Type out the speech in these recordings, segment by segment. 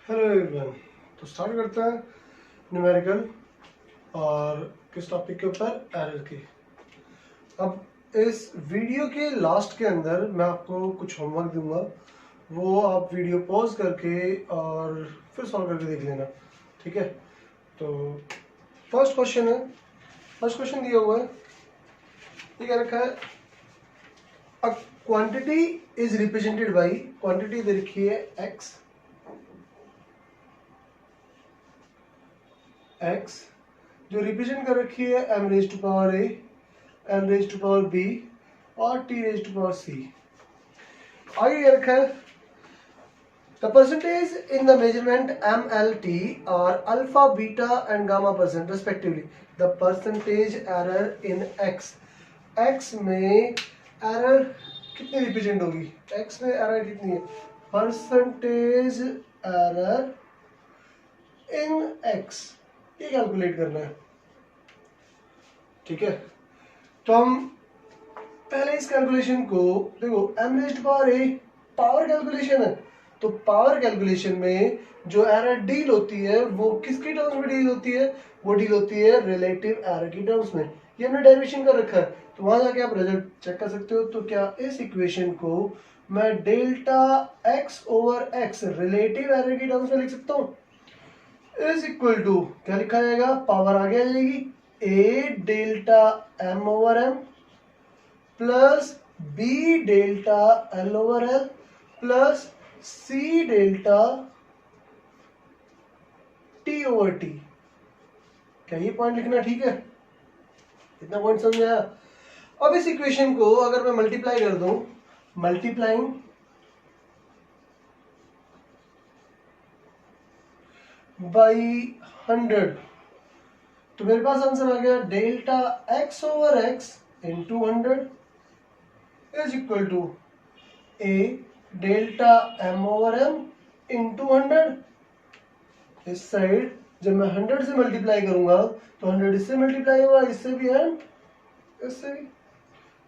Hello everyone. तो start करते हैं न्यूमेरिकल और किस टॉपिक के ऊपर, एरर की। अब इस वीडियो के लास्ट के अंदर मैं आपको कुछ होमवर्क दूंगा, वो आप वीडियो पॉज करके और फिर सॉल्व करके देख लेना, ठीक है। तो फर्स्ट क्वेश्चन है, फर्स्ट क्वेश्चन दिया हुआ है, ये क्या रखा है, a quantity is represented by, quantity दे रखी है एक्स, एक्स जो रिप्रेजेंट कर रखी है M raise to power A, M raise to power B और T raise to power C. आगे ये रखा है the percentage in the measurement M L T और alpha beta and gamma percent respectively. The percentage error in x, x में error कितनी represent होगी, x में एरर कितनी है, परसेंटेज एरर इन एक्स, ये कैलकुलेट करना है, ठीक है। तो हम पहले इस कैलकुलेशन को देखो, एम रेज्ड पावर ए पावर कैलकुलेशन है, तो पावर कैलकुलेशन में जो एरर डील होती है वो किसकी टर्म्स में डील होती है, वो डील होती है रिलेटिव एरर की टर्म्स में। ये हमने डेरिवेशन कर रखा है, तो वहां जाके आप रिजल्ट चेक कर सकते हो। तो क्या इस इक्वेशन को मैं delta X over x relative error की टर्म्स में लिख सकता हूँ, इज इक्वल टू क्या लिखा जाएगा, पावर आगे आ जाएगी A delta M over M plus B delta L over L plus C delta T over T. क्या ये पॉइंट लिखना ठीक है, इतना पॉइंट समझ आया। अब इस इक्वेशन को अगर मैं मल्टीप्लाई कर दूं, मल्टीप्लाइंग बाई 100, तो मेरे पास आंसर आ गया delta X over X into 100 is equal to A delta M over M into 100। इस साइड जब मैं 100 से मल्टीप्लाई करूंगा तो 100 इससे मल्टीप्लाई होगा, इससे भी एंड इससे भी,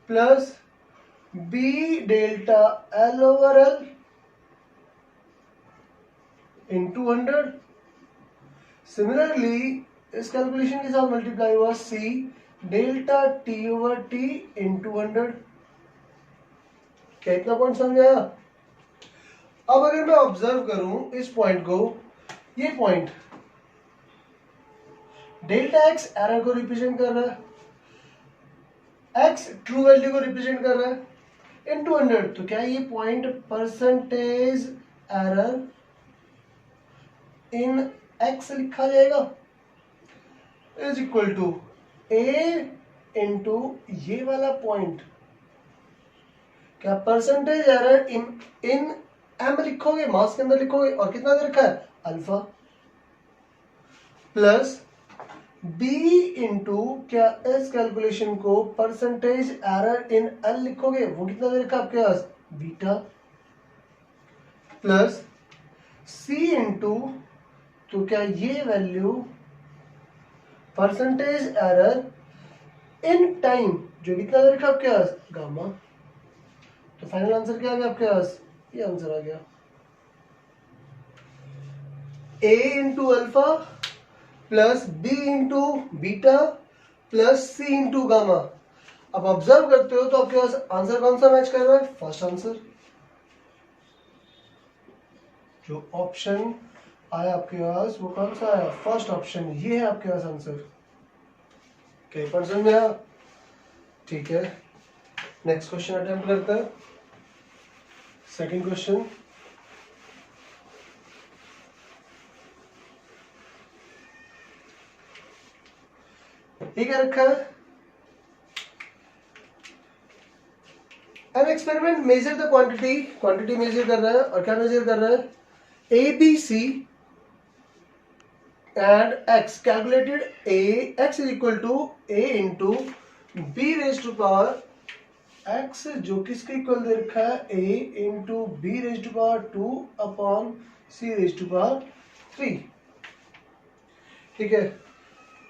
plus B delta L over L into 100। Similarly इस कैलकुलेशन के साथ मल्टीप्लाई हुआ C delta T over T into 100। क्या इतना पॉइंट समझ आया। अब अगर मैं ऑब्जर्व करूं इस पॉइंट को, ये पॉइंट डेल्टा एक्स एरर को रिप्रेजेंट कर रहा है, एक्स ट्रू वैल्यू को रिप्रेजेंट कर रहा है इनटू 100, तो क्या ये point percentage error in X लिखा जाएगा, is equal to A into ये वाला पॉइंट, क्या परसेंटेज एरर इन एम लिखोगे, मास के अंदर लिखोगे, और कितना दे रखा है अल्फा, प्लस बी इंटू क्या इस कैलकुलेशन को परसेंटेज एरर इन एल लिखोगे, वो कितना दे रखा है आपके पास बीटा, प्लस सी इंटू तो क्या ये value percentage error in time जो कितना दे रखा है आपके पास गामा। तो फाइनल आंसर क्या आ गया आपके पास, ये आंसर आ गया A into alpha plus B into beta plus C into gamma. अब ऑब्जर्व करते हो तो आपके पास आंसर कौन सा मैच कर रहा है, फर्स्ट आंसर, जो ऑप्शन आया आपके पास वो कौन सा आया, फर्स्ट ऑप्शन, ये है आपके पास आंसर। क्या परसेंट में आया, ठीक है। नेक्स्ट क्वेश्चन अटेम्प्ट करते हैं, सेकंड क्वेश्चन। ये क्या रखा है, an experiment measure the quantity, quantity measure कर रहा है, और क्या मेजर कर रहा है, A B C and X, calculated A X is equal to A into B raise to power X, जो किसके इक्वल दे रखा है A into B raise to power 2 upon C raise to power 3, ठीक है।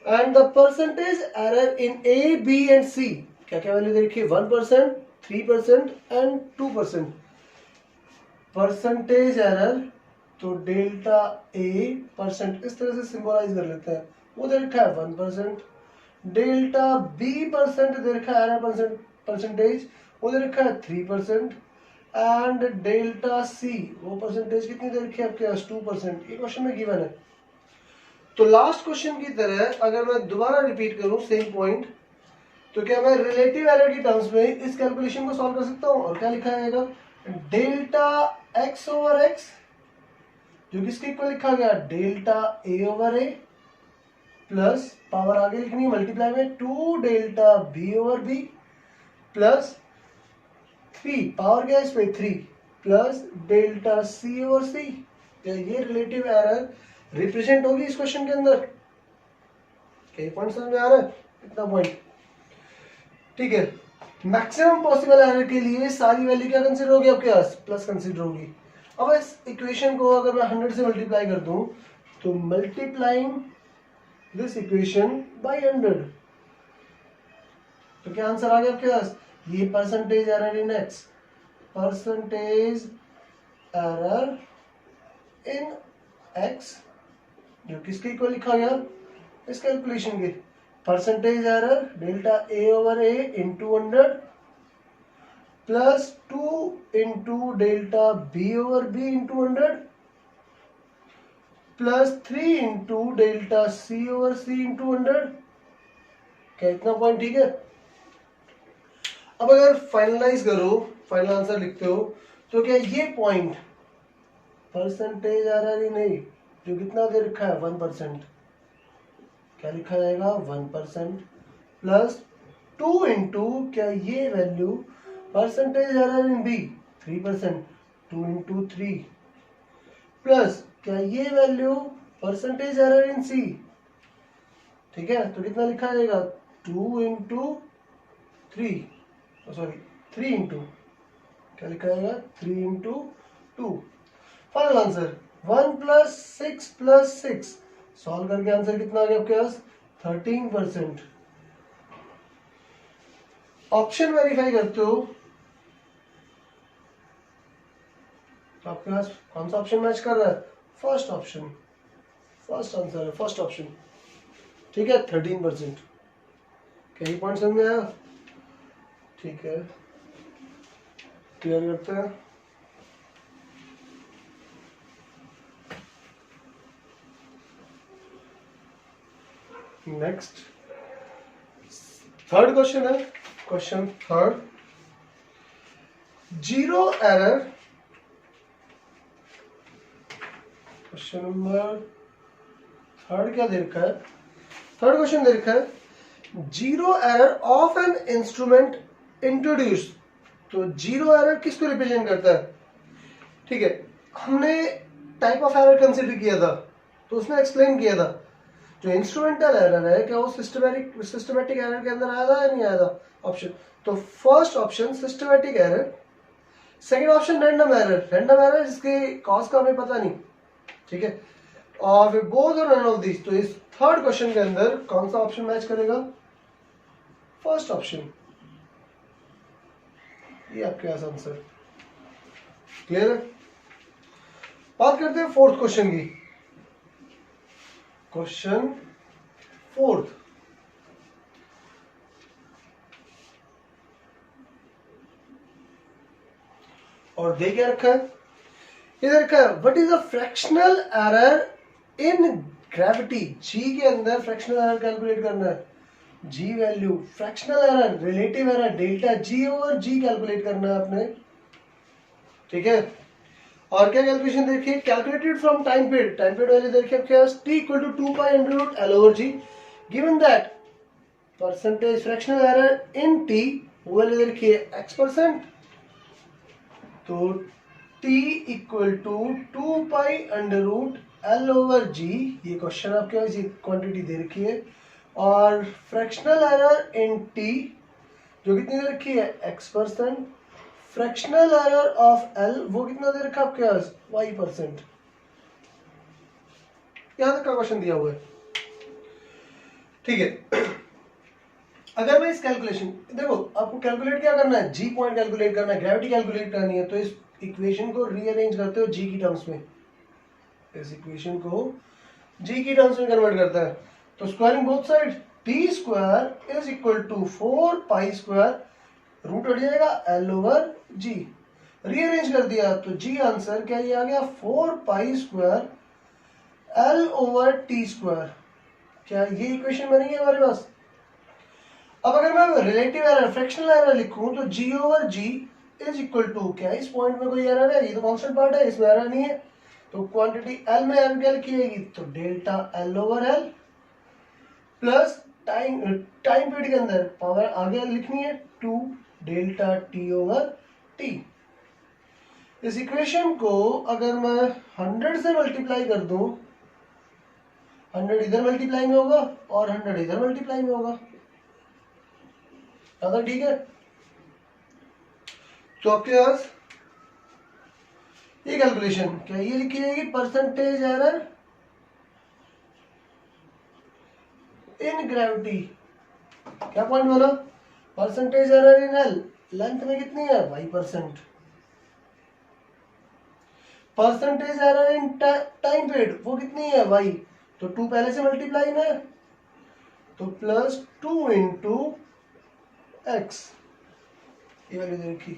And the percentage error in A B and C, क्या क्या value दे रखी है, 1%, 3% एंड 2%। परसेंटेज एरर, तो डेल्टा ए परसेंट इस तरह से सिंबलाइज कर लेते हैं, वो दे रखा है 1%। डेल्टा बी परसेंट दे रखा है परसेंटेज, वो दे रखा है 3%। एंड डेल्टा सी वो परसेंटेज कितनी दे रखी है आपके पास 2%। ये क्वेश्चन में गिवन है। तो लास्ट क्वेश्चन की तरह अगर मैं दोबारा रिपीट करूं सेम पॉइंट, तो क्या मैं रिलेटिव एरर की टर्म्स में इस कैलकुलेशन को सॉल्व कर सकता हूं? और क्या लिखा जाएगा? डेल्टा एक्स ओवर एक्स, जो किसके इक्वल लिखा गया? Delta A over A, plus power आगे लिखनी है मल्टीप्लाई में 2 delta B over B, plus 3 power क्या है इस पे 3, plus delta C over C. क्या ये रिलेटिव एरर रिप्रेजेंट होगी इस क्वेश्चन के अंदर? कई पॉइंट समझ में आ रहा है? इतना पॉइंट ठीक है। मैक्सिमम पॉसिबल एरर के लिए सारी वैल्यू क्या कंसीडर होगी आपके पास? प्लस कंसीडर होगी। अब इस इक्वेशन को अगर मैं 100 से मल्टीप्लाई कर दूं, तो मल्टीप्लाइंग दिस इक्वेशन बाय 100, तो क्या आंसर आ गया आपके पास? ये percentage error in X, percentage error in X, जो किसके इक्वल लिखा गया इस कैलकुलेशन के? Percentage error delta A over A into 100, plus 2 into delta B over B into 100, plus 3 into delta C over C into 100। क्या इतना point ठीक है? अब अगर फाइनलाइज करो, फाइनल आंसर लिखते हो, तो क्या ये पॉइंट परसेंटेज एरर ही नहीं, जो कितना दे रखा है 1%, क्या लिखा जाएगा 1%, प्लस 2 इंटू क्या ये value percentage error in B 3%, 2 into 3, plus क्या ये value percentage error in C, ठीक है, तो कितना लिखा जाएगा 2 इंटू 3, सॉरी 3 इंटू क्या लिखा जाएगा 3 into 2। Final answer 1 plus 6 plus 6, solve करके आंसर कितना आ गया आपके पास? 13%। ऑप्शन वेरीफाई करते हो तो आपके पास कौन सा ऑप्शन मैच कर रहा है? फर्स्ट ऑप्शन, फर्स्ट आंसर है फर्स्ट ऑप्शन, ठीक है 13%। कई पॉइंट समझ में आया? ठीक है, क्लियर करते हैं। नेक्स्ट थर्ड क्वेश्चन है, question third, zero error. Question number third क्या दे रखा है? थर्ड क्वेश्चन दे रखा है zero error of an instrument introduce. तो जीरो एरर किसको रिप्रेजेंट करता है? ठीक है, हमने टाइप ऑफ एरर कंसीडर किया था, तो उसमें एक्सप्लेन किया था जो इंस्ट्रूमेंटल एरर है क्या वो सिस्टमैटिक एरर के अंदर आया था या नहीं आया था? ऑप्शन, तो first option systematic error, second option random error जिसके कॉज का हमें पता नहीं, ठीक है, और फिर बोथ और नन ऑफ दिस। तो इस थर्ड क्वेश्चन के अंदर कौन सा ऑप्शन मैच करेगा? फर्स्ट ऑप्शन, ये आपके पास आंसर क्लियर है। बात करते हैं फोर्थ क्वेश्चन की। क्वेश्चन फोर्थ, और दे क्या रखा है? इधर रखा है what is a fractional error in gravity. G के अंदर फ्रैक्शनल एरर कैलकुलेट करना है, G value, fractional error, relative error delta G over G calculate करना है आपने, ठीक है। और क्या कैलकुलेशन देखिए, calculated from time period, time period value देखिए आपके पास t equal to 2 pi under root l over g, given that percentage fractional error in t वो वैल्यू देखिए x%, तो t equal to 2 pi under root l over g, ये question आपके पास ये क्वांटिटी दे रखी है, और फ्रैक्शनल एरर इन t जो कितनी दे रखी है x%, fractional error of L वो कितना दे रखा आपके पास y%। यहां तक का क्वेश्चन दिया हुआ है, ठीक है। अगर मैं इस कैलकुलेशन, देखो आपको कैलकुलेट क्या करना है, जी पॉइंट कैलकुलेट करना है, ग्रेविटी कैलकुलेट करनी है, तो इस इक्वेशन को रीअरेंज करते हो जी की टर्म्स में, इस इक्वेशन को जी की टर्म्स में कन्वर्ट करता है। तो squaring both side, T square is equal to 4 pi square root हट जाएगा एल ओवर जी। रीअरेंज कर दिया तो जी आंसर क्या ये आ गया 4 pi square L over T square. क्या ये इक्वेशन बनी है हमारे पास? अब अगर मैं रिलेटिव एरर फ्रैक्शनल एरर लिखूं तो G over G is equal to, क्या इस पॉइंट में कोई एरर है? ये तो कांस्टेंट पार्ट है, इसमें एरर नहीं है। तो क्वांटिटी एल में एल क्या लिखी जाएगी? तो delta L over L plus time period के अंदर पावर आगे लिखनी है 2 डेल्टा टी ओवर टी। इस इक्वेशन को अगर मैं 100 से मल्टीप्लाई कर दूं, 100 इधर मल्टीप्लाई में होगा और 100 इधर मल्टीप्लाई में होगा, ज्यादा ठीक है। तो आपके पास ये कैलकुलेशन क्या ये लिखी जाएगी परसेंटेज एरर इन ग्रेविटी। क्या पॉइंट बना? Percentage error in L, length में कितनी है? y%। Percentage error in time period वो कितनी है? y। तो 2 पहले से मल्टीप्लाई में, तो प्लस 2 इंटू एक्स, ये वैल्यू दे रखी।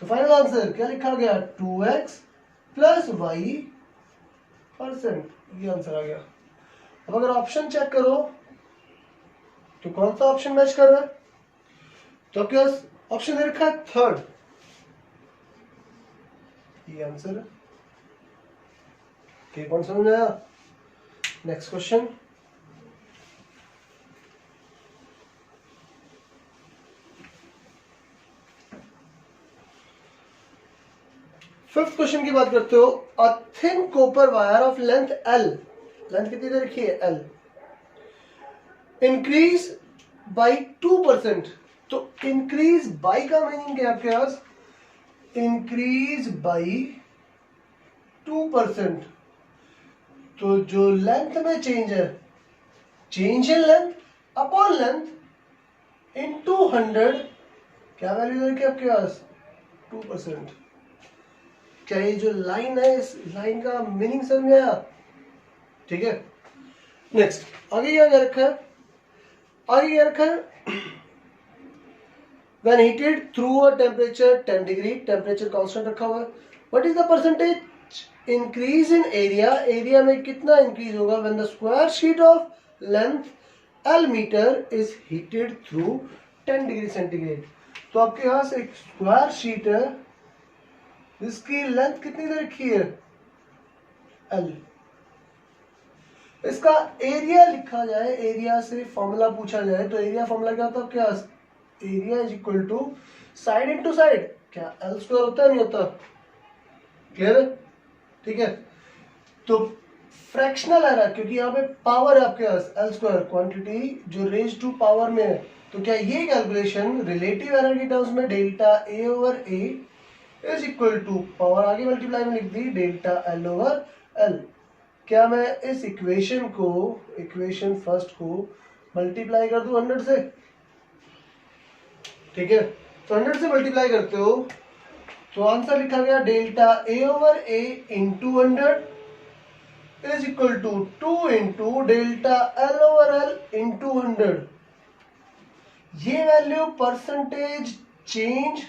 तो फाइनल आंसर क्या लिखा गया? 2x plus Y %। ये आंसर आ गया। अब अगर ऑप्शन चेक करो तो कौन सा ऑप्शन मैच कर रहा है? तो क्या ऑप्शन दे रखा है थर्ड, ये आंसर है। ठीक पॉइंट समझ आया? Next question. फिफ्थ क्वेश्चन की बात करते हो। A thin copper wire of length L, length कितनी दे रखी है? L, increase by 2%। तो इंक्रीज बाई का मीनिंग क्या है आपके पास? Increase by 2%। तो जो लेंथ में चेंज है, change in length upon length into 100, क्या वैल्यू दे रखी है आपके पास? 2%। क्या ये जो लाइन है इस लाइन का मीनिंग समझ में आया? ठीक है। नेक्स्ट आगे क्या कह रखा है? आगे क्या रखा है? When heated through a temperature 10 degree, temperature constant रखा हुआ है। What is the percentage increase in area? Area में कितना इंक्रीज होगा when the square sheet of length L meter is heated through 10 degree centigrade. तो आपके पास एक स्क्वायर शीट है जिसकी लेंथ कितनी दे रखी है? L। इसका एरिया लिखा जाए, एरिया से फॉर्मूला पूछा जाए तो एरिया फॉर्मूला क्या होता है? क्या area is equal to side into side. क्या एल स्क्वायर होता है? नहीं होता। क्लियर है? ठीक है। तो फ्रैक्शनल एरर, क्योंकि यहाँ पे पावर है आपके पास एल स्क्वायर, क्वांटिटी जो रेज टू पावर में है, तो क्या ये कैलकुलेशन रिलेटिव एरर की टर्म्स में delta A over A is equal to power आगे मल्टीप्लाई में लिख दी डेल्टा एल ओवर एल। क्या मैं इस इक्वेशन को, इक्वेशन फर्स्ट को मल्टीप्लाई कर दूं 100 से? ठीक है। तो 100 से मल्टीप्लाई करते हो तो आंसर लिखा गया delta A over A into 100 is equal to 2 into delta L over L into 100। ये वैल्यू परसेंटेज चेंज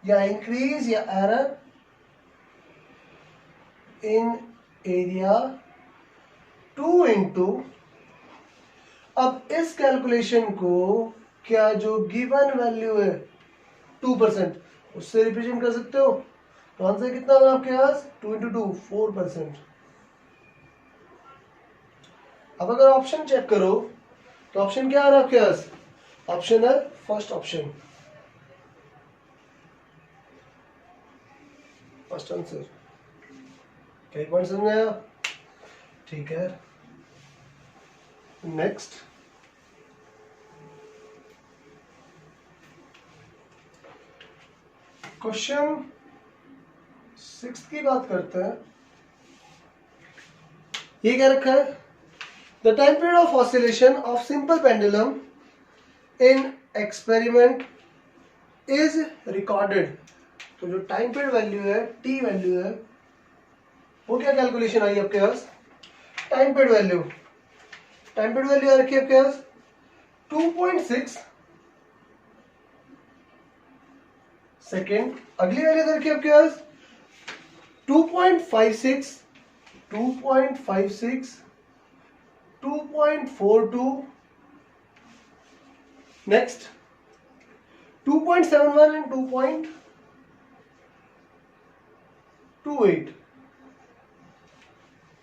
या इंक्रीज या एरर इन एरिया 2 इंटू, अब इस कैलकुलेशन को क्या जो गिवन वैल्यू है 2% उससे रिप्रेजेंट कर सकते हो? तो आंसर कितना होगा आपके पास? 2 इंटू 2 4%। अब अगर ऑप्शन चेक करो तो ऑप्शन क्या आ रहा है आपके पास? ऑप्शन है फर्स्ट ऑप्शन, फर्स्ट आंसर। कई पॉइंट समझ में आया? ठीक है। नेक्स्ट क्वेश्चन 6 की बात करते हैं। ये क्या रखा है? The time period of oscillation of simple pendulum in experiment is recorded. तो जो टाइम पीरियड वैल्यू है, टी वैल्यू है, वो क्या कैलकुलेशन आई आपके पास? Time period value. Time period value आ रखी है आपके पास 2.6 सेकेंड। अगली वैल्यू दे रखी है आपके पास 2.56, 2.56, 2.42, नेक्स्ट 2.71 एंड 2.28।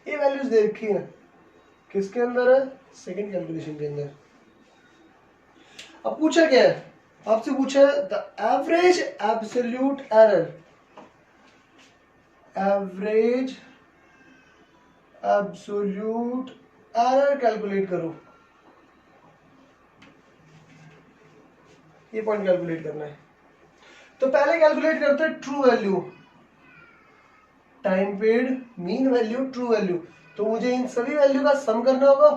ये वैल्यूज दे रखी है किसके अंदर है? सेकंड कैलकुलेशन के अंदर। अब पूछा क्या है आपसे? पूछा है the average absolute error. Average absolute error calculate करो। ये पॉइंट कैलकुलेट करना है। तो पहले कैलकुलेट करते हैं true value, time period, mean value, true value. तो मुझे इन सभी वैल्यू का सम करना होगा।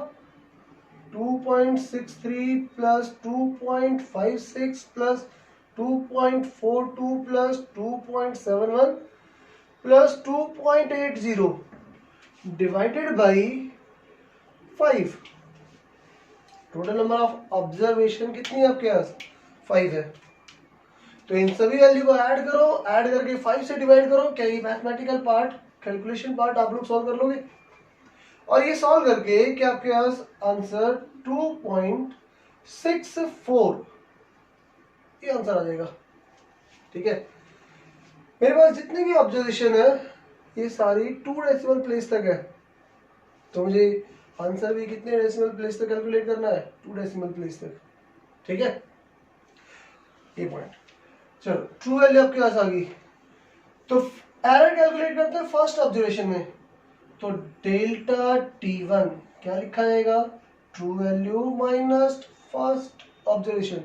2.63 plus 2.56 plus 2.42 plus 2.71 plus 2.80 divided by 5। Total number of observation कितनी है आपके पास? 5 है। तो इन सभी वैल्यू को ऐड करो, ऐड करके 5 से डिवाइड करो। क्या ये मैथमेटिकल पार्ट, कैलकुलेशन पार्ट आप लोग सॉल्व कर लोगे? और ये सॉल्व करके क्या आपके पास आंसर 2.64 ये आंसर आ जाएगा। ठीक है, मेरे पास जितनी भी ऑब्जर्वेशन है ये सारी 2 डेसिमल प्लेस तक है। तो मुझे आंसर भी कितने डेसिमल प्लेस तक कैलकुलेट करना है? 2 डेसिमल प्लेस तक। ठीक है, ये पॉइंट। चलो ट्रू वैल्यू आपके पास आ गई। तो एरर कैलकुलेट करते हैं फर्स्ट ऑब्जर्वेशन में। तो डेल्टा T1 क्या लिखा जाएगा? True value minus first observation.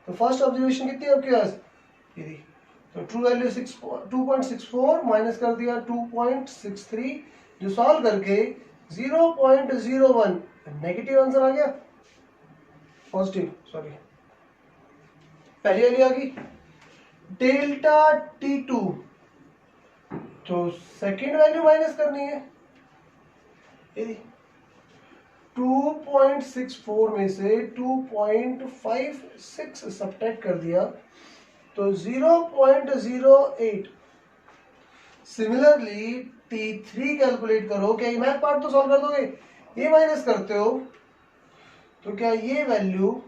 तो फर्स्ट ऑब्जर्वेशन कितनी है आपके पास? ये। तो ट्रू वैल्यू 2.64 माइनस कर दिया 2.63, जो सॉल्व करके 0.01 नेगेटिव आंसर आ गया, पॉजिटिव सॉरी। पहली वैल्यू आ गई। डेल्टा T2, तो सेकेंड वैल्यू माइनस करनी है। 2.64 में से 2.56 सब्ट्रैक्ट कर दिया तो 0.08। सिमिलरली T3 कैलकुलेट करो। क्या ये मैथ पार्ट तो सॉल्व कर दोगे? ये माइनस करते हो तो क्या ये वैल्यू,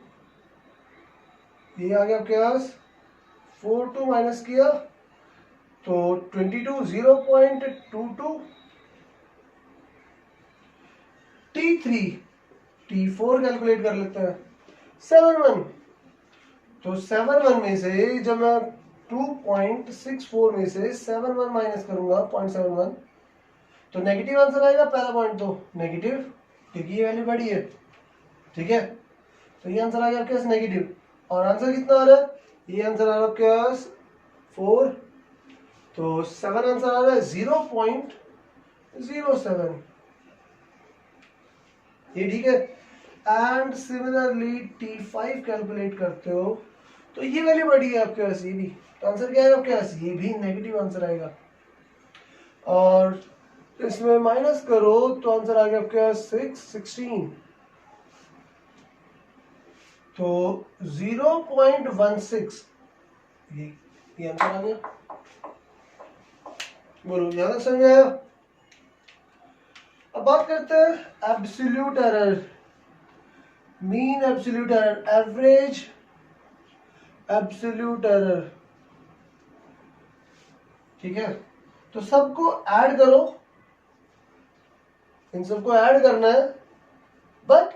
ये आ गया आपके पास 42 माइनस किया तो 22, 0.22। T3, T4 कैलकुलेट कर लेते हैं 71। तो 71 में से जब मैं 2.64 में से 71 माइनस करूंगा 0.71 तो नेगेटिव आंसर आएगा। पहला पॉइंट तो नेगेटिव क्योंकि ये वैल्यू बड़ी है। ठीक है, तो ये आंसर आ गया आपके पास नेगेटिव। और आंसर कितना आ रहा है? ये आंसर आ रहा है आपके पास 4। तो 7 आंसर आ रहा है 0.07। ये ठीक है। एंड सिमिलरली T5 कैलकुलेट करते हो तो ये वैल्यू बड़ी है आपके पास, ये भी। तो आंसर क्या आएगा आपके पास? ये भी नेगेटिव आंसर आएगा। और इसमें माइनस करो तो आंसर आ गया आपके पास 16। तो 0.16 ये आंसर आ गया। बोलो ज्यादा समझ आया? अब बात करते हैं absolute error, mean absolute error, average absolute error. ठीक है, तो सबको ऐड करो, इन सबको ऐड करना है बट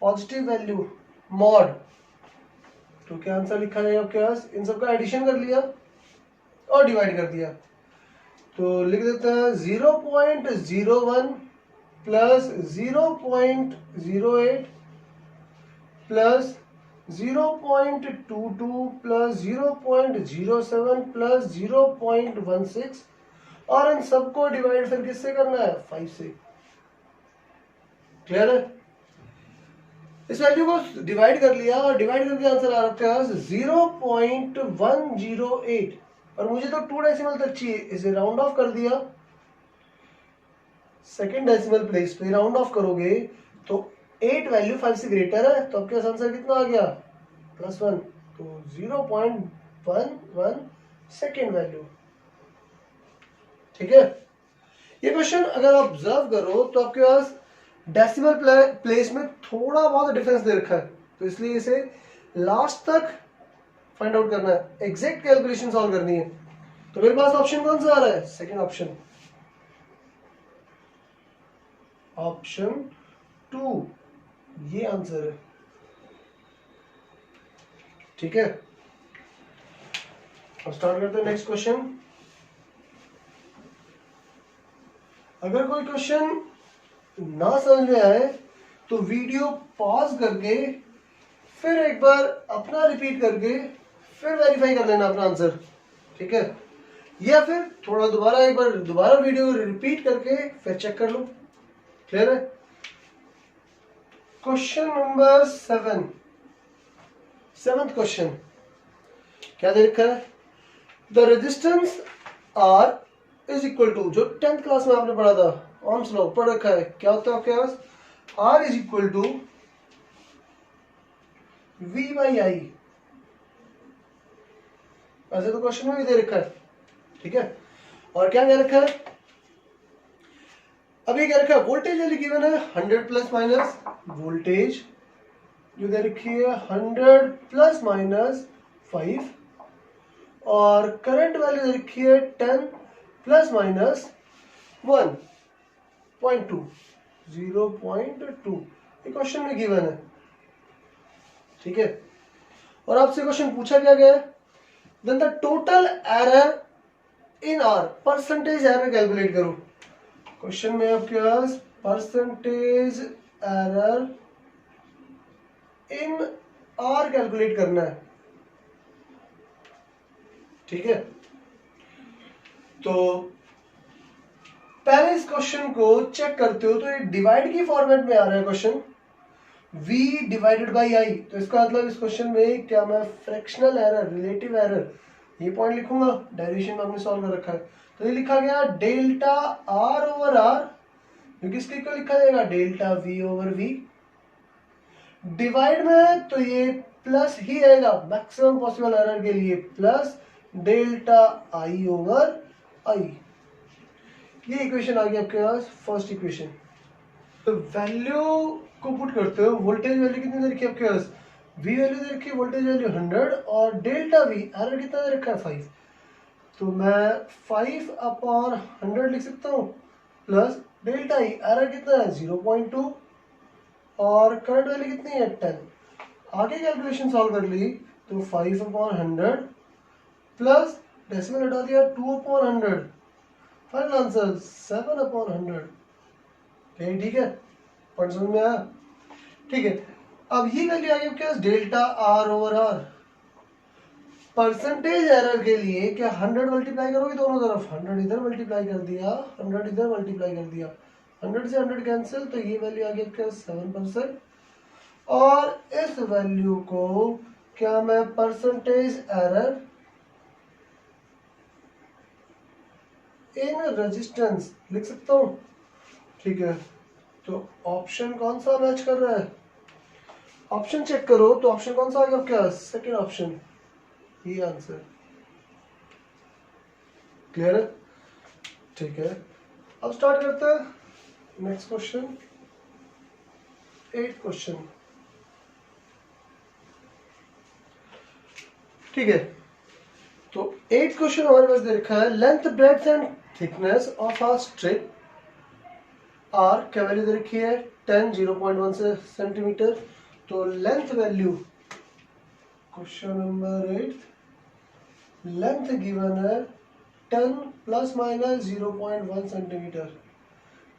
पॉजिटिव वैल्यू मॉड। तो क्या आंसर लिखा जाएगा आपके पास? इन सबका एडिशन कर लिया और डिवाइड कर दिया तो लिख देते हैं 0.01 प्लस 0.08 प्लस 0.22 प्लस 0.07 प्लस 0.16 और इन सबको डिवाइड फिर किससे करना है? 5 से। क्लियर है? इस वैल्यू को डिवाइड कर लिया और डिवाइड करके आंसर आ रहा है 0.108 और मुझे तो 2 डेसिमल तक चाहिए, इसे राउंड ऑफ कर दिया सेकेंड डेसिमल प्लेस पे राउंड ऑफ करोगे तो 8 वैल्यू 5 से ग्रेटर है, तो आपके पास आंसर कितना आ गया +1, तो 0.11 सेकेंड वैल्यू। ठीक है, ये क्वेश्चन अगर आप ऑब्जर्व करो तो आपके पास डेसिमल प्लेस में थोड़ा बहुत डिफरेंस दे रखा है, तो इसलिए इसे लास्ट तक फाइंड आउट करना है, एग्जैक्ट कैलकुलेशन सॉल्व करनी है। तो मेरे पास ऑप्शन कौन सा आ रहा है, सेकंड ऑप्शन, ऑप्शन 2 ये आंसर है। ठीक है, अब स्टार्ट करते हैं नेक्स्ट क्वेश्चन। अगर कोई क्वेश्चन ना समझ में आए तो वीडियो पॉज करके फिर एक बार अपना रिपीट करके फिर वेरीफाई कर लेना अपना आंसर। ठीक है, या फिर थोड़ा दोबारा एक बार दोबारा वीडियो रिपीट करके फिर चेक कर लो। क्लियर है? क्वेश्चन नंबर 7, सेवंथ क्वेश्चन क्या दे रखा है, the resistance R is equal to, जो 10th क्लास में आपने पढ़ा था ओम्स लॉ पढ़ रखा है, क्या होता है आपके पास, R is equal to V by I. ऐसे तो क्वेश्चन में भी दे रखा है। ठीक है, और क्या कह रखा है, अभी क्या रखा है, वोल्टेज वैल्यू गिवन है 100 प्लस माइनस, वोल्टेज जो दे रखी है 100 प्लस माइनस 5, और करंट वैल्यू दे रखी है 10 प्लस माइनस 1.2, 0.2, ये क्वेश्चन में गिवन है। ठीक है, और आपसे क्वेश्चन पूछा क्या गया है, then the total error in R, percentage error calculate करो। क्वेश्चन में आपके पास percentage error in R calculate करना है। ठीक है, तो पहले इस क्वेश्चन को चेक करते हो तो ये डिवाइड की फॉर्मेट में आ रहा है question, v divided by I, तो इसका मतलब इस क्वेश्चन में क्या मैं फ्रैक्शनल एरर, रिलेटिव एरर, ये पॉइंट लिखूंगा, डेरिवेशन में हमने सॉल्व कर रखा है, तो ये लिखा गया डेल्टा r ओवर r, क्योंकि इसके को लिखा जाएगा delta v over v। Divide में तो ये प्लस ही आएगा मैक्सिमम पॉसिबल एरर के लिए, plus delta i over i। ये इक्वेशन आ गई आपके पास फर्स्ट इक्वेशन। तो वैल्यू को पुट करते हो, वोल्टेज वैल्यू कितनी दे रखी है आपके पास, v वैल्यू दे रखी है, वोल्टेज वैल्यू 100, और डेल्टा v एरर कितना दे रखा है 5, तो मैं 5 अपॉन 100 लिख सकता हूँ, प्लस डेल्टा ई एरर कितना है 0.2, और करंट वैल्यू कितनी है 10। आगे कैलकुलेशन सॉल्व कर ली तो 5 अपॉन 100 प्लस डेसिमल हटा दिया 2 अपॉन 100, फाइनल आंसर 7 अपॉन 100। ठीक है, पॉइंट समझ में आया? ठीक है, अब ये वैल्यू आ गई आपके पास delta R over R. Percentage error के लिए क्या 100 मल्टीप्लाई करोगे दोनों तरफ, 100 इधर मल्टीप्लाई कर दिया, 100 इधर मल्टीप्लाई कर दिया, 100 से 100 कैंसिल, तो ये वैल्यू आ गई आपके पास 7%। और इस वैल्यू को क्या मैं परसेंटेज एरर इन रेजिस्टेंस लिख सकता हूं। ठीक है, तो ऑप्शन कौन सा मैच कर रहा है, ऑप्शन चेक करो, तो ऑप्शन कौन सा आ गया आपके पास, सेकेंड ऑप्शन, ये आंसर। क्लियर है? ठीक है, अब स्टार्ट करते हैं नेक्स्ट क्वेश्चन, 8th क्वेश्चन। ठीक है, तो 8th क्वेश्चन हमारे पास दे रखा है, length breadth and thickness of a strip are, क्या वैल्यू दे रखी है 10, 0.1 सेंटीमीटर, तो length value, question number 8, length given है 10 plus minus 0.1 centimetre,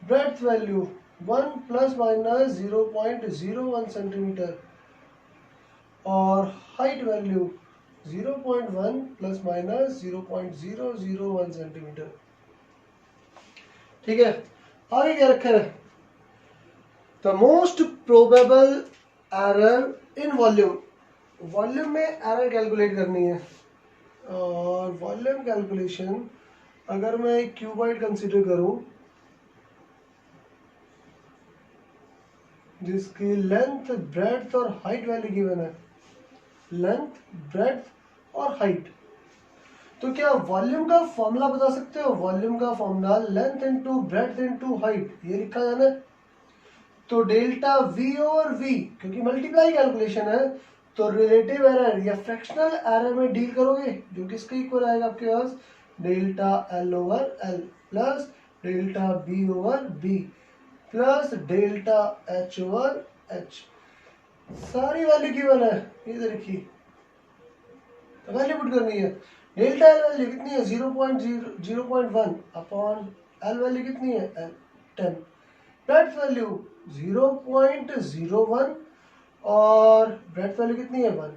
breadth value 1 plus minus 0.01 centimetre, और height value 0.1 plus minus 0.001 centimetre. ठीक है, आगे क्या रखा है, the most probable error in volume, volume में एरर कैलकुलेट करनी है, और वॉल्यूम कैलकुलेशन अगर मैं क्यूबॉइड कंसीडर करूं जिसकी लेंथ, ब्रेड्थ और हाइट वैल्यू गिवन है, लेंथ, ब्रेड्थ और हाइट। तो क्या वॉल्यूम का फॉर्मूला बता सकते हो? वॉल्यूम का formula length into breadth into height, ये लिखा जाना है। तो डेल्टा वी ओवर वी, क्योंकि मल्टीप्लाई कैलकुलेशन है तो रिलेटिव एरर या फ्रैक्शनल एरर में डील करोगे, जो किसके इक्वल आएगा आपके पास, delta L over L plus delta B over B plus delta H over H. सारी वैल्यू गिवन है, ये देखिए वैल्यू पुट करनी है। डेल्टा एल वैल्यू कितनी है, 0.1 अपॉन एल वैल्यू कितनी है, 10। ब्रेड्थ वैल्यू 0.01 और ब्रेड्थ वैल्यू कितनी है, 1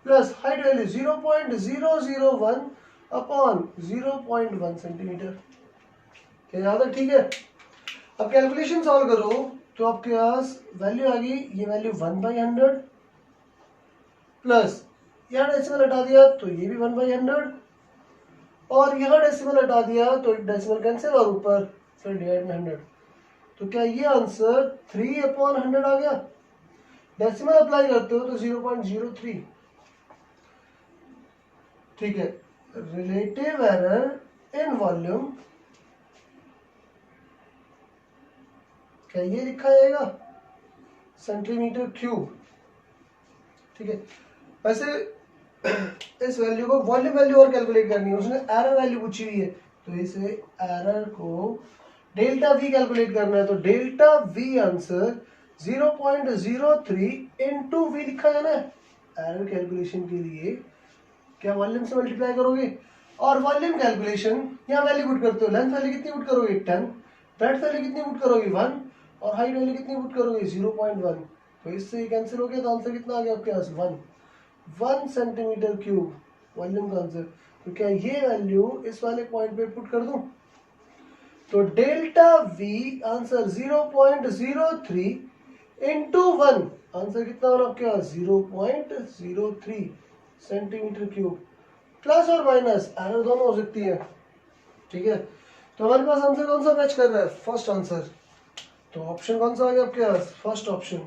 plus height value 0.001 upon 0.1 centimetre. क्या याद है? ठीक है। अब कैलकुलेशन सॉल्व करो तो आपके पास वैल्यू आ गई, ये वैल्यू 1/100 प्लस यहाँ डेसिमल हटा दिया तो ये भी 1/100 और यहाँ डेसिमल हटा दिया तो डेसिमल कैंसिल और ऊपर फिर डिवाइड में 100। तो क्या ये आंसर 3/100 आ गया? डेसिमल अप्लाई करते हो तो 0.03। ठीक है। रिलेटिव एरर इन वॉल्यूम, क्या ये लिखा जाएगा, सेंटीमीटर क्यूब। ठीक है। वैसे इस वैल्यू को वॉल्यूम वैल्यू और कैलकुलेट करनी है, उसने एरर वैल्यू पूछी हुई है तो इसे एरर को डेल्टा वी कैलकुलेट करना है। तो delta V answer 0.03 into V लिखा जाना है एरर कैलकुलेशन के लिए। क्या वॉल्यूम से मल्टीप्लाई करोगे और वॉल्यूम कैलकुलेशन यहाँ वैल्यू पुट करते हो, लेंथ वैल्यू कितनी पुट करोगे, 10, ब्रेड्थ वैल्यू कितनी पुट करोगे, 1 और हाइट वैल्यू कितनी पुट करोगे, 0.1। तो इससे ये कैंसिल हो गया तो आंसर कितना आ गया आपके पास, 1 सेंटीमीटर क्यूब वॉल्यूम का आंसर। तो क्या ये वैल्यू इस वाले पॉइंट पे पुट कर दूं? तो delta V answer 0.03 into 1, answer कितना होना आपके पास, 0.03 सेंटीमीटर क्यूब। प्लस और माइनस एरर दोनों हो सकती है। ठीक है। तो हमारे पास आंसर कौन सा मैच कर रहा है, फर्स्ट आंसर। तो ऑप्शन कौन सा आ गया आपके पास, first option.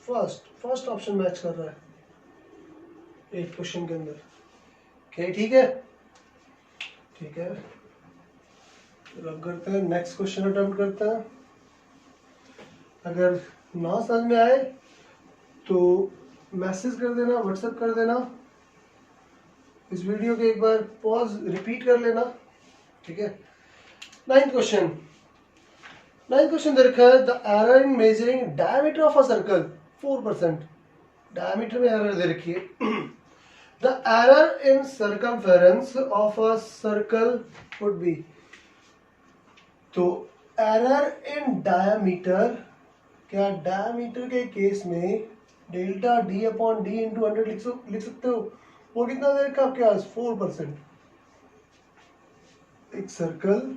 First option match कर रहा है एक क्वेश्चन के अंदर। क्या ठीक है? ठीक है। रब करते हैं, नेक्स्ट क्वेश्चन अटेम्प्ट करते हैं। अगर ना समझ में आए तो मैसेज कर देना, व्हाट्सएप कर देना, इस वीडियो के एक बार पॉज रिपीट कर लेना। ठीक है। नाइन्थ क्वेश्चन दे रखा है, the error in measuring diameter of a circle 4%। Diameter में एरर दे रखी है। The error in circumference of a circle would be. तो एरर इन डायमीटर, क्या डायमीटर के केस में delta D upon D into 100 लिख सकते हो? वो कितना दे रखा आपके पास, 4%। एक सर्कल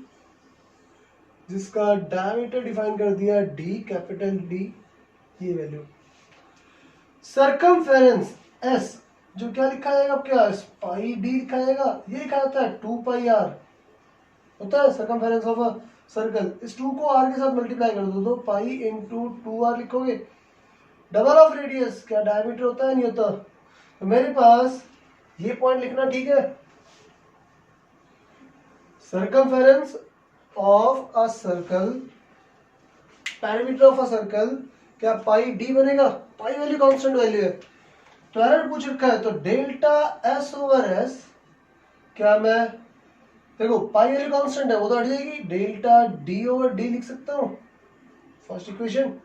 जिसका डायमीटर डिफाइन कर दिया डी, कैपिटल डी, ये वैल्यू। सर्कमफेरेंस एस, जो क्या लिखा जाएगा आपके पास, पाई डी लिखा जाएगा। ये लिखा जाता है 2πr होता है सर्कमफेरेंस ऑफ अ सर्कल। इस 2 को r के साथ मल्टीप्लाई कर दो तो पाई इंटू 2r लिखोगे। डबल ऑफ रेडियस, क्या डायमीटर होता है, नहीं होता। तो मेरे पास ये पॉइंट लिखना, ठीक है। Circumference of a circle, perimeter of a circle, क्या पाई डी बनेगा, पाई वैल्यू कांस्टेंट वैल्यू है। तो एरर पूछ रखा है तो डेल्टा एस ओवर एस, क्या मैं, देखो पाई वैल्यू कांस्टेंट है वो तो हट जाएगी, डेल्टा डी ओवर डी लिख सकता हूँ फर्स्ट इक्वेशन।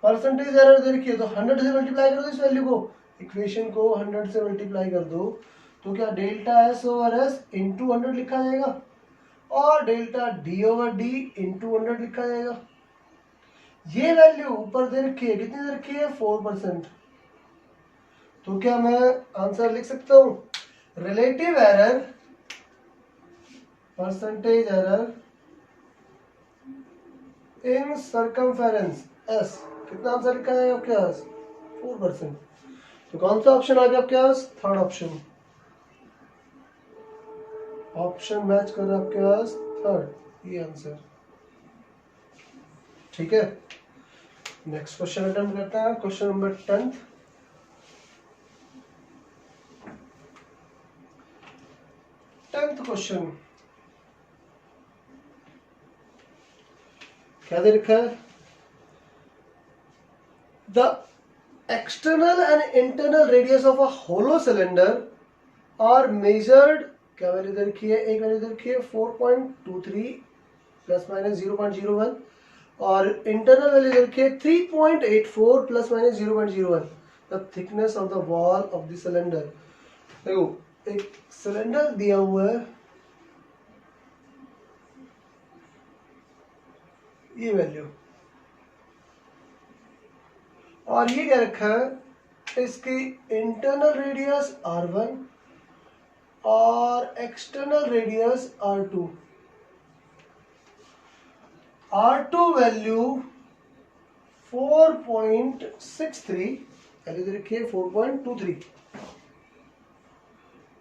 परसेंटेज एरर दे रखी है तो 100 से मल्टीप्लाई कर दो इस वैल्यू को, इक्वेशन को 100 से मल्टीप्लाई कर दो तो क्या delta S over S into 100 लिखा जाएगा और delta D over D into 100 लिखा जाएगा। ये वैल्यू ऊपर दे रखी है, कितनी दे रखी है, 4%। तो क्या मैं आंसर लिख सकता हूं, रिलेटिव एरर, परसेंटेज एरर इन सर्कमफेरेंस एस, कितना आंसर लिखा है आपके पास, 4%। तो कौन सा ऑप्शन आ गया आपके पास, थर्ड ऑप्शन। ऑप्शन मैच कर रहा है आपके पास थर्ड, ये आंसर। ठीक है, नेक्स्ट क्वेश्चन अटेम्प्ट करते हैं, क्वेश्चन नंबर 10th क्वेश्चन। क्या दे रखा है? The external and internal radius of a hollow cylinder are measured, क्या वैल्यू दे रखी है? एक वैल्यू दे रखी है 4.23 प्लस माइनस 0.01 और इंटरनल वैल्यू दे रखी है 3.84 plus minus 0.01। The thickness of the wall of the cylinder. देखो एक सिलेंडर दिया हुआ है, ये वैल्यू, और ये क्या रखा है? इसकी इंटरनल रेडियस R1 और external radius R2। R2 value 4.63, value दे रखी है 4.23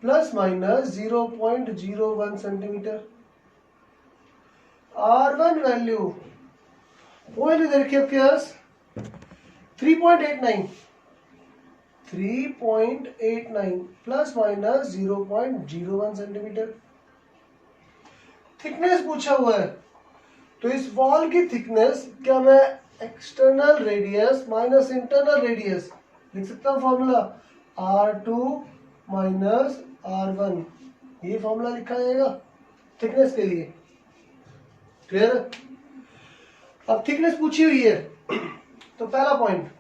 plus minus 0.01 centimetre. R1 value, वो वैल्यू दे रखी है आपके पास 3.89 प्लस माइनस 0.01 सेंटीमीटर। थिकनेस पूछा हुआ है, तो इस वॉल की थिकनेस क्या मैं external radius minus internal radius लिख सकता हूँ? फॉर्मूला R2 माइनस R1, ये फॉर्मूला लिखा जाएगा थिकनेस के लिए। क्लियर? अब थिकनेस पूछी हुई है तो पहला पॉइंट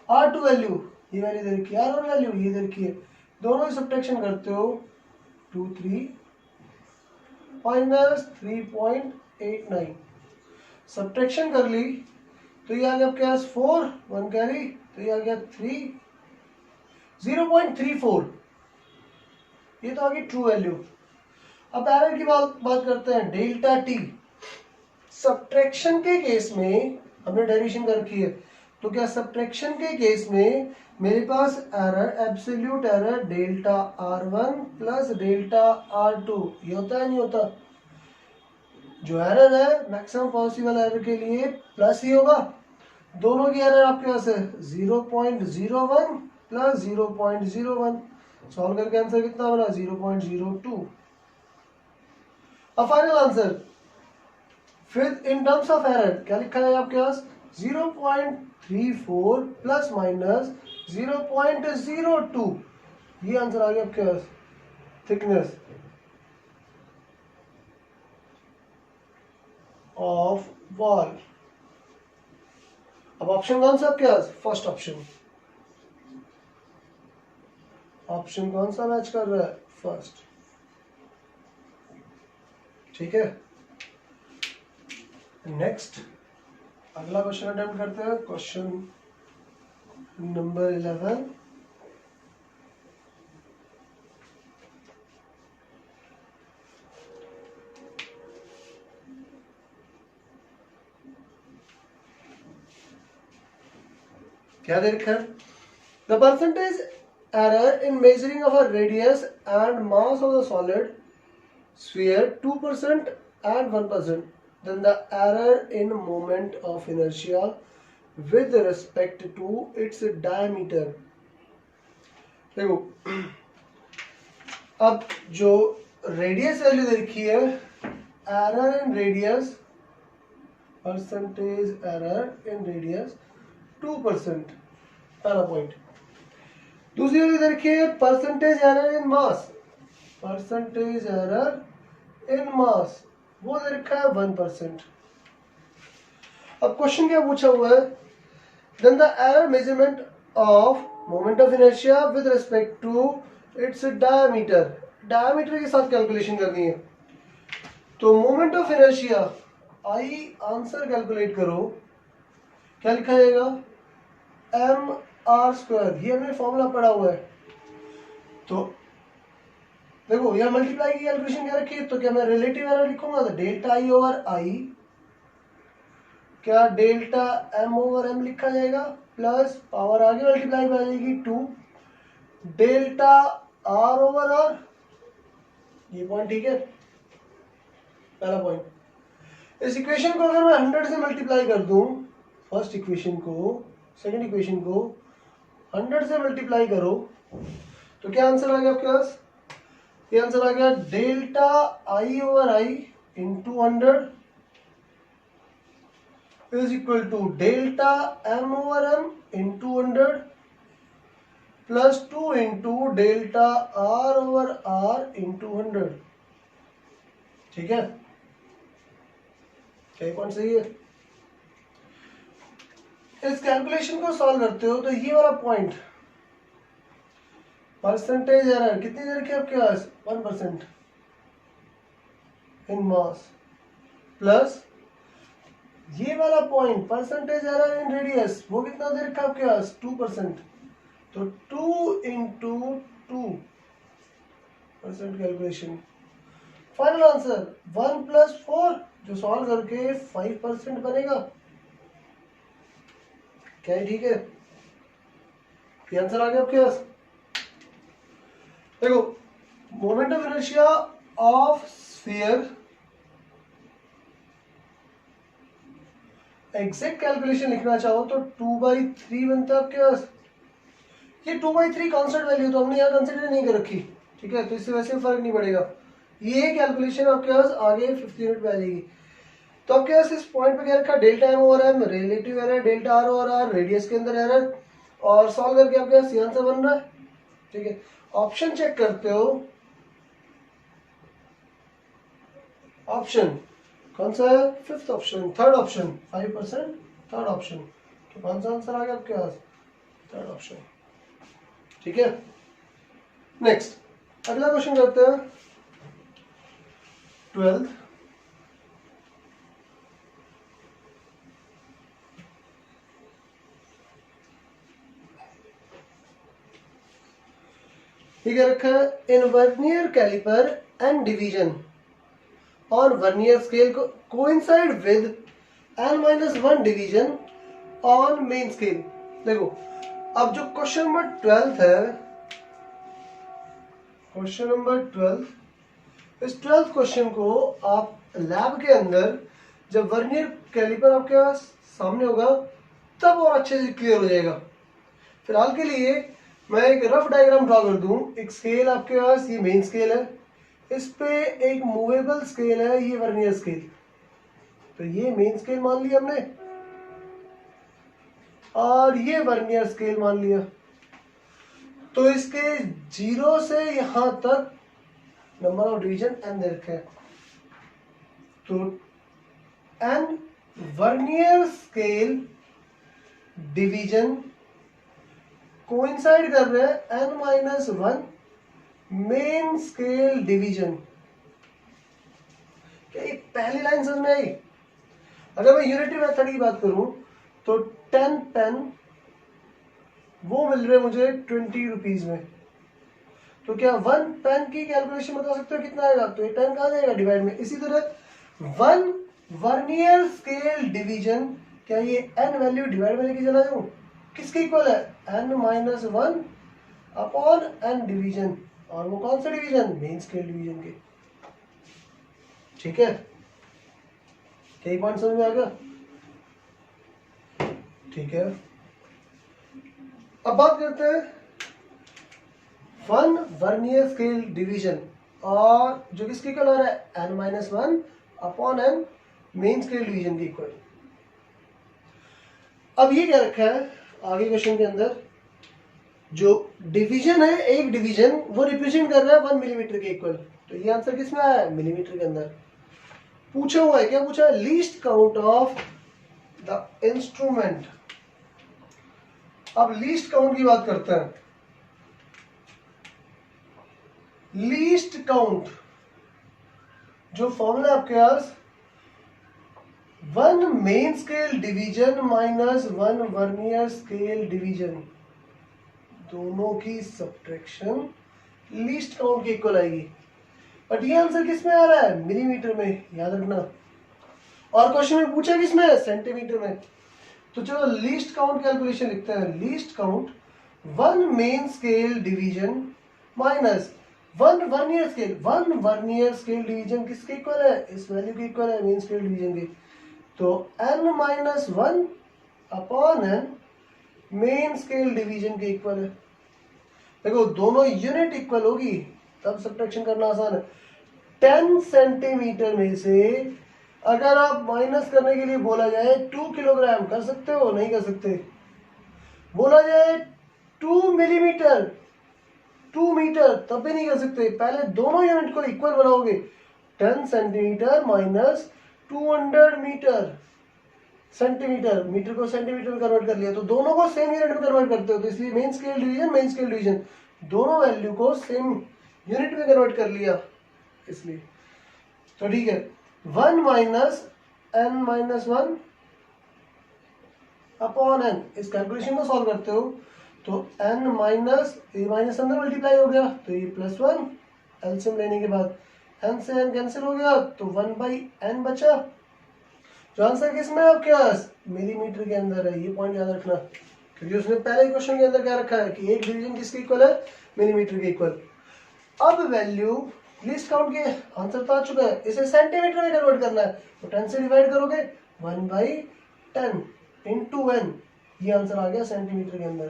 R2 वैल्यू, ये वैल्यू दे रखी है, R1 वैल्यू ये दे रखी है, दोनों की सब्ट्रैक्शन करते हो 23 माइनस 3.89, सब्ट्रैक्शन कर ली तो ये आ गया आपके पास 4, 1 कैरी, तो ये आ गया 3, 0.34, ये तो आ गई ट्रू वैल्यू। अब एरर की बात करते हैं, डेल्टा टी। सब्ट्रैक्शन के केस में हमने डेरिवेशन कर रखी है, तो क्या सब्ट्रैक्शन के केस में मेरे पास error, absolute error delta R1 plus delta R2, ये होता है नहीं होता? जो एरर है मैक्सिमम पॉसिबल एरर के लिए प्लस ही होगा। दोनों की एरर आपके पास है 0.01 प्लस 0.01, सॉल्व करके आंसर कितना बना? 0.02। अब फाइनल आंसर, फिर इन टर्म्स ऑफ एरर क्या लिखा है आपके पास? 0.34 प्लस माइनस 0.02, ये आंसर आ गया आपके पास थिकनेस ऑफ वॉल। अब ऑप्शन कौन सा आपके पास? First option. ऑप्शन कौन सा मैच कर रहा है? फर्स्ट। ठीक है, नेक्स्ट अगला क्वेश्चन अटेम्प्ट करते हैं, क्वेश्चन नंबर 11। क्या दे रखा है? The percentage error in measuring of a radius and mass of the solid sphere 2% and 1%, then the error in moment of inertia with respect to its diameter। देखो अब जो radius value दे रखी है, error in radius, percentage error in radius 2%, पहला point. दूसरी वाली देखिए percentage error in mass, percentage error in mass वो दे रखा है 1%। अब क्वेश्चन क्या पूछा हुआ है? Then the error measurement of moment of inertia with respect to its diameter, diameter के साथ कैलकुलेशन करनी है। तो moment of inertia, I answer calculate करो, क्या लिखा जाएगा? mr², ये हमने फॉर्मूला पढ़ा हुआ है। तो देखो यह मल्टीप्लाई की कैलकुलेशन क्या रखी है, तो क्या मैं रिलेटिव एरर लिखूंगा? तो डेल्टा आई ओवर आई, क्या डेल्टा एम ओवर एम लिखा जाएगा, प्लस पावर आगे मल्टीप्लाई में आ जाएगी 2 डेल्टा आर ओवर आर, ये पॉइंट ठीक है, पहला पॉइंट। इस इक्वेशन को अगर मैं 100 से मल्टीप्लाई कर दूं, फर्स्ट इक्वेशन को सेकंड इक्वेशन को 100 से मल्टीप्लाई करो तो क्या आंसर आ गया आपके पास? ये आंसर आ गया delta I over I into 100 is equal to delta M over M into 100 plus 2 into delta R over R into 100। ठीक है, क्या पॉइंट सही है? इस कैलकुलेशन को सॉल्व करते हो तो ये वाला पॉइंट परसेंटेज एरर कितनी देर की आपके पास? 1% इन मास प्लस ये वाला point percentage error in radius वो कितना देर का आपके पास? 2%। तो 2 into 2% calculation. Final answer 1 plus 4 जो सॉल्व करके 5% बनेगा। क्या है? ठीक है, ये आंसर आ गया आपके पास। देखो, moment of inertia of sphere exact calculation लिखना चाहो तो 2/3 बनता है आपके पास। ये 2/3 कांस्टेंट वैल्यू तो हमने यहाँ कंसिडर नहीं कर रखी, ठीक है, तो इससे वैसे फर्क नहीं पड़ेगा। ये कैलकुलेशन आपके पास आगे 50 यूनिट पे आ जाएगी। तो आपके पास इस पॉइंट पे क्या रखा? Delta M over M relative error, delta R over R radius के अंदर एरर, और सॉल्व करके आपके पास ये आंसर बन रहा है। ठीक है, ऑप्शन चेक करते हो, ऑप्शन कौन सा है? Fifth option, third option 5%, third option. तो कौन सा आंसर आ गया आपके पास? Third option. ठीक है, नेक्स्ट अगला क्वेश्चन करते हैं 12th। ये क्या रखा है? In vernier calliper and division और वर्नियर स्केल को coincide with n-1 division on main scale. देखो, अब जो क्वेश्चन नंबर 12 है, क्वेश्चन नंबर 12, इस 12th क्वेश्चन को आप लैब के अंदर जब वर्नियर कैलिपर आपके पास सामने होगा तब और अच्छे से क्लियर हो जाएगा। फिलहाल के लिए मैं एक रफ डायग्राम ड्रॉ कर दूं। एक स्केल आपके पास, ये मेन स्केल है, इस पे एक मूवेबल स्केल है, ये वर्नियर स्केल। तो ये मेन स्केल मान लिया हमने और ये वर्नियर स्केल मान लिया। तो इसके 0 से यहां तक नंबर ऑफ डिवीजन n दे रखे हैं। तो n vernier scale division coincide कर रहे हैं n-1 मेन स्केल डिवीजन। क्या ये पहली लाइन समझ में आई? अगर मैं यूनिटरी मेथड की बात करूं तो 10 पेन वो मिल रहे मुझे 20 रुपीज में। तो क्या 1 पेन की कैलकुलेशन बता सकते हो कितना आएगा? तो ये 10 कहां जाएगा? डिवाइड में। इसी तरह 1 वर्नियर स्केल डिवीजन, क्या ये n वैल्यू डिवाइड में लेके चला जाऊं? किसके इक्वल है? n-1 अपॉन n डिवीजन, और वो कौन सा डिवीजन? मेन स्केल डिवीजन के। ठीक है, कई पॉइंट समझ में आ गया? ठीक है, अब बात करते हैं 1 वर्नियर स्केल डिवीजन और जो किसके इक्वल आ रहा है? n-1 upon n main scale division के इक्वल। अब ये क्या रखा है आगे क्वेश्चन के अंदर? जो डिवीजन है, एक डिवीजन वो रिप्रेजेंट कर रहा है 1 मिलीमीटर के इक्वल। तो ये आंसर किस में आया है? मिलीमीटर के अंदर। पूछा हुआ है, क्या पूछा है? Least count of the instrument. अब लीस्ट काउंट की बात करते हैं। लीस्ट काउंट जो फॉर्मूला आपके पास 1 main scale division minus 1 vernier scale division, दोनों की सब्ट्रैक्शन लीस्ट काउंट के इक्वल आएगी। बट ये आंसर किस में आ रहा है? मिलीमीटर में, याद रखना। और क्वेश्चन में पूछा किस में? सेंटीमीटर में। तो चलो लीस्ट काउंट कैलकुलेशन लिखते हैं। Least count 1 main scale division minus one vernier scale division किसके इक्वल है? इस वैल्यू के इक्वल है, मेन स्केल डिवीजन के। तो n-1 upon n main scale division के इक्वल है। देखो दोनों यूनिट इक्वल होगी तब सब्ट्रैक्शन करना आसान है। 10 सेंटीमीटर में से अगर आप माइनस करने के लिए बोला जाए 2 किलोग्राम, कर सकते हो? नहीं कर सकते। बोला जाए 2 मिलीमीटर, 2 मीटर, तब भी नहीं कर सकते। पहले दोनों यूनिट को इक्वल बनाओगे। 10 centimetre minus 200 metre, centimetre, metre को सेंटीमीटर में कन्वर्ट कर लिया, तो दोनों को सेम यूनिट में कन्वर्ट करते हो, तो इसलिए मेन स्केल डिवीजन दोनों वैल्यू को सेम यूनिट में कन्वर्ट कर लिया इसलिए। तो ठीक है, 1 माइनस n-1 अपॉन n, इस कैलकुलेशन को सॉल्व करते हो तो n माइनस, ये माइनस अंदर मल्टीप्लाई हो गया तो ये +1, एलसीएम लेने के बाद n से n कैंसिल हो गया तो 1/n बचा। जो आंसर किसमें है आपके पास? मिलीमीटर के अंदर है। ये पॉइंट याद रखना, क्योंकि उसने पहले ही क्वेश्चन के अंदर क्या रखा है कि एक डिवीजन किसके इक्वल है? मिलीमीटर के इक्वल। अब वैल्यू लीस्ट काउंट के आंसर तो आ चुका है, इसे सेंटीमीटर में कन्वर्ट करना है, तो 10 से डिवाइड करोगे 1/10 इंटू n, ये आंसर आ गया सेंटीमीटर के अंदर।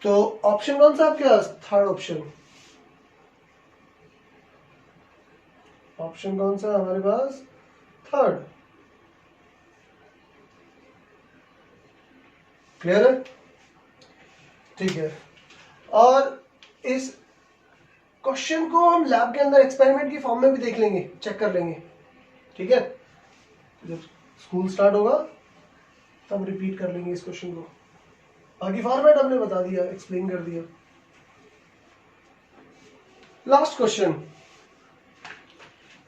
तो ऑप्शन कौन सा आपके पास? Third option. ऑप्शन कौन सा हमारे पास? थर्ड। क्लियर है? ठीक है, और इस क्वेश्चन को हम लैब के अंदर एक्सपेरिमेंट की फॉर्म में भी देख लेंगे, चेक कर लेंगे। ठीक है, जब स्कूल स्टार्ट होगा तब रिपीट कर लेंगे इस क्वेश्चन को। बाकी फॉर्मेट हमने बता दिया, एक्सप्लेन कर दिया। लास्ट क्वेश्चन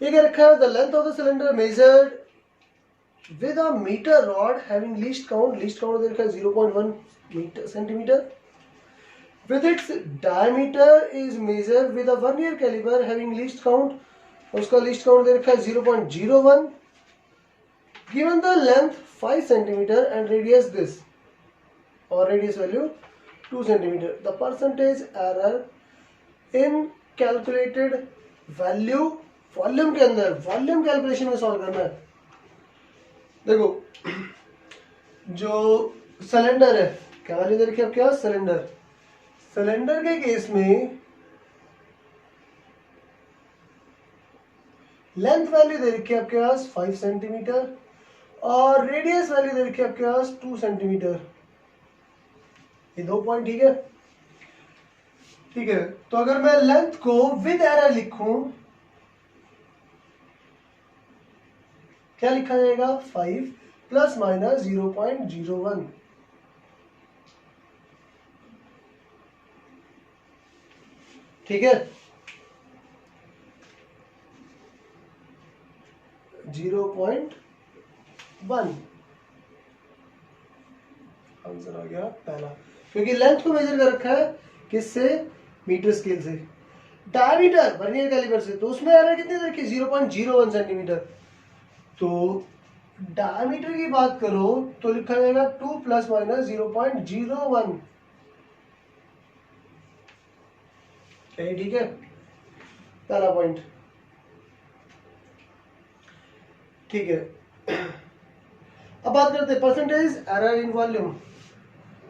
ये क्या रखा है? The length of the cylinder measured with a meter rod having least count दे रखा है 0.1 metre centimetre, with its diameter is measured with a vernier caliber having least count, उसका least count दे रखा है 0.01, given the length 5 centimeter and radius this, और radius value 2 centimeter, the percentage error in calculated value, volume के अंदर, volume calculation में solve करना है। देखो जो सिलेंडर है, क्या वैल्यू दे रखी है आपके पास? सिलेंडर के केस में लेंथ वैल्यू दे रखी है आपके पास 5 सेंटीमीटर और रेडियस वैल्यू दे रखी है आपके पास 2 सेंटीमीटर। ये दो पॉइंट ठीक है। ठीक है, तो अगर मैं लेंथ को विद एरर लिखूं, क्या लिखा जाएगा? 5 प्लस माइनस 0.01। ठीक है, 0.1 आंसर आ गया पहला, क्योंकि लेंथ को मेजर कर रखा है किससे? मीटर स्केल से। डायमीटर वर्नियर कैलिपर से, तो उसमें एरर कितनी देखी? 0.01 सेंटीमीटर। तो डायमीटर की बात करो तो लिखा जाएगा 2 प्लस माइनस 0.01। ठीक है, पहला पॉइंट। ठीक है, अब बात करते हैं परसेंटेज एरर इन वॉल्यूम।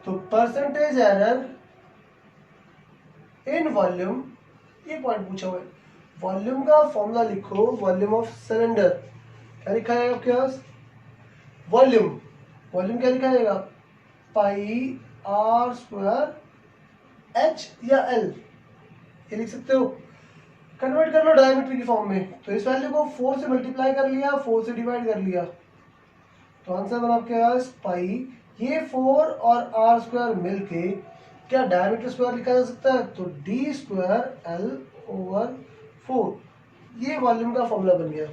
तो परसेंटेज एरर इन वॉल्यूम, ये पॉइंट पूछा हुआ है। वॉल्यूम का फॉर्मूला लिखो, वॉल्यूम ऑफ सिलेंडर क्या लिखा है आपके पास? वॉल्यूम क्या लिखा जाएगा? पाई आर स्क्वायर एच या एल, ये लिख सकते हो। कन्वर्ट कर लो डायमीटर की फॉर्म में, तो इस वैल्यू को 4 से मल्टीप्लाई कर लिया, 4 से डिवाइड कर लिया, तो आंसर बना आपके पास पाई। ये 4 और आर स्क्वायर मिलके क्या डायमीटर स्क्वायर लिखा जा सकता है? तो डी स्क्वायर एल ओवर 4, ये वॉल्यूम का फॉर्मूला बन गया।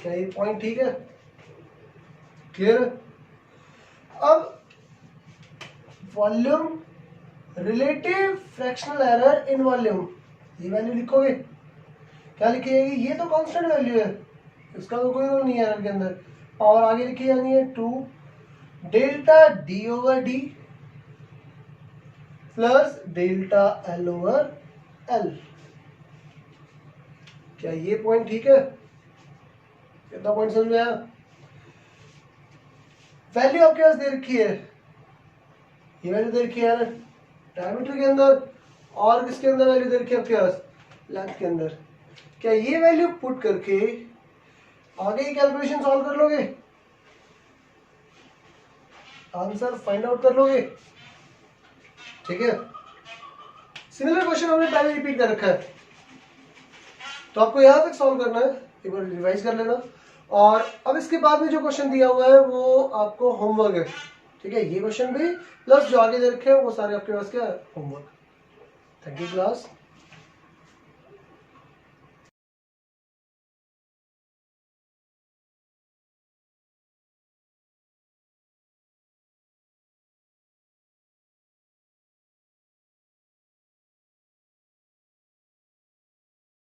क्या ये पॉइंट ठीक है? क्लियर? अब volume relative fractional error in volume, ये वैल्यू लिखोगे, क्या लिखी जाएगी? ये तो कांस्टेंट वैल्यू है, इसका तो कोई रोल नहीं है एरर के अंदर। पावर आगे लिखी जानी है 2 delta D over D, plus delta L over L. क्या ये पॉइंट ठीक है? कितना पॉइंट समझ में आया? वैल्यू आपके पास दे रखी है, ये वैल्यू दे रखी है डायमीटर के अंदर, और किसके अंदर वैल्यू दे रखी है आपके पास? लेंथ के अंदर। क्या ये वैल्यू पुट करके आगे की कैलकुलेशन सॉल्व कर लोगे, आंसर फाइंड आउट कर लोगे? ठीक है, सिमिलर क्वेश्चन हमने पहले रिपीट कर रखा है, तो आपको यहां तक सॉल्व करना है, एक बार रिवाइज कर लेना। और अब इसके बाद में जो क्वेश्चन दिया हुआ है वो आपको होमवर्क है, ठीक है, ये क्वेश्चन भी प्लस जो आगे दे रखे हैं वो सारे आपके पास क्या है? होमवर्क। Thank you class.